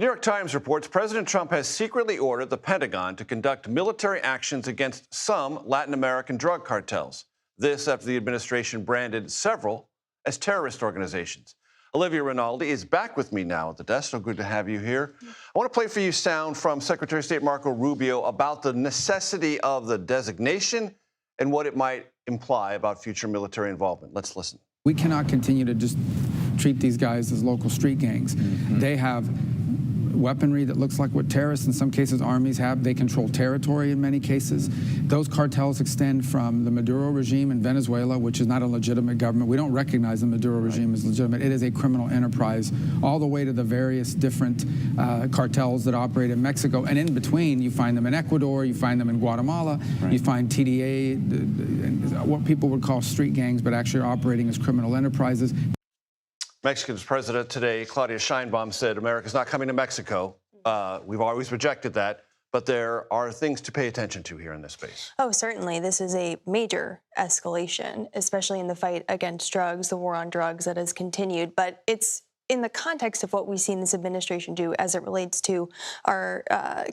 The New York Times reports President Trump has secretly ordered the Pentagon to conduct military actions against some Latin American drug cartels. This after the administration branded several as terrorist organizations. Olivia Rinaldi is back with me now at the desk. So good to have you here. I want to play for you sound from Secretary of State Marco Rubio about the necessity of the designation and what it might imply about future military involvement. Let's listen. We cannot continue to just treat these guys as local street gangs. They have weaponry that looks like what terrorists, in some cases, armies have. They control territory in many cases. Those cartels extend from the Maduro regime in Venezuela, which is not a legitimate government. We don't recognize the Maduro regime as legitimate. It is a criminal enterprise, all the way to the various different cartels that operate in Mexico. And in between, you find them in Ecuador, you find them in Guatemala, you find TDA, what people would call street gangs, but actually are operating as criminal enterprises. Mexico's president today, Claudia Sheinbaum, said America's not coming to Mexico. We've always rejected that, but there are things to pay attention to here in this space. Oh, certainly. This is a major escalation, especially in the fight against drugs, the war on drugs that has continued. But it's in the context of what we've seen this administration do as it relates to our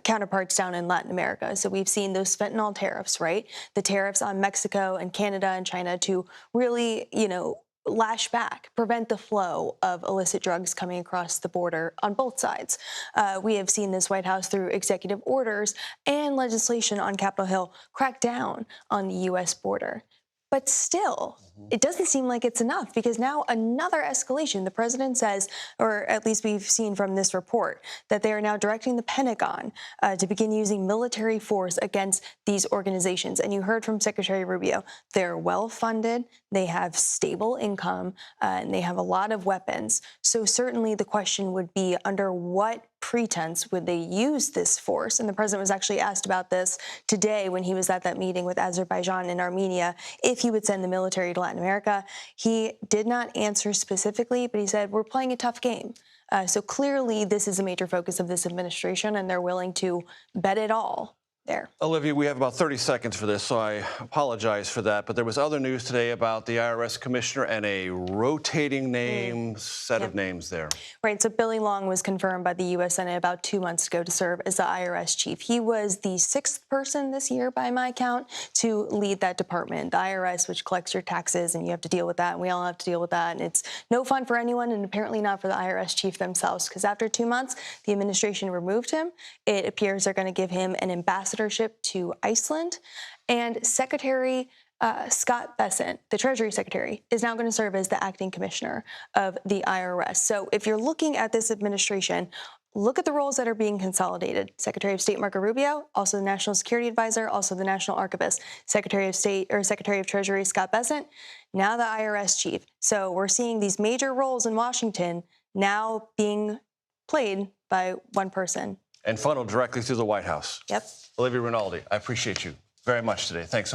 counterparts down in Latin America. So we've seen those fentanyl tariffs, right? The tariffs on Mexico and Canada and China to really, lash back, prevent the flow of illicit drugs coming across the border on both sides. We have seen this White House through executive orders and legislation on Capitol Hill crack down on the U.S. border. But still, it doesn't seem like it's enough, because now another escalation. The president says, or at least we've seen from this report, that they are now directing the Pentagon to begin using military force against these organizations. And you heard from Secretary Rubio, they're well-funded, they have stable income, and they have a lot of weapons. So certainly the question would be, under what pretense would they use this force? And the president was actually asked about this today when he was at that meeting with Azerbaijan and Armenia, if he would send the military to Latin America. He did not answer specifically, but he said, we're playing a tough game. So clearly this is a major focus of this administration, and they're willing to bet it all there. Olivia, we have about 30 seconds for this, so I apologize for that. But there was other news today about the IRS commissioner and a rotating set of names there. Right. So Billy Long was confirmed by the U.S. Senate about 2 months ago to serve as the IRS chief. He was the 6th person this year, by my count, to lead that department. The IRS, which collects your taxes, and you have to deal with that, and we all have to deal with that. And it's no fun for anyone, and apparently not for the IRS chief themselves, because after 2 months, the administration removed him. It appears they're going to give him an ambassadorship to Iceland. And Secretary Scott Bessent, the Treasury Secretary, is now going to serve as the acting commissioner of the IRS. So if you're looking at this administration, look at the roles that are being consolidated. Secretary of State Marco Rubio, also the National Security Advisor, also the National Archivist. Secretary of State or Secretary of Treasury Scott Bessent, now the IRS chief. So we're seeing these major roles in Washington now being played by one person. And funneled directly through the White House. Yep. Olivia Rinaldi, I appreciate you very much today. Thanks so much.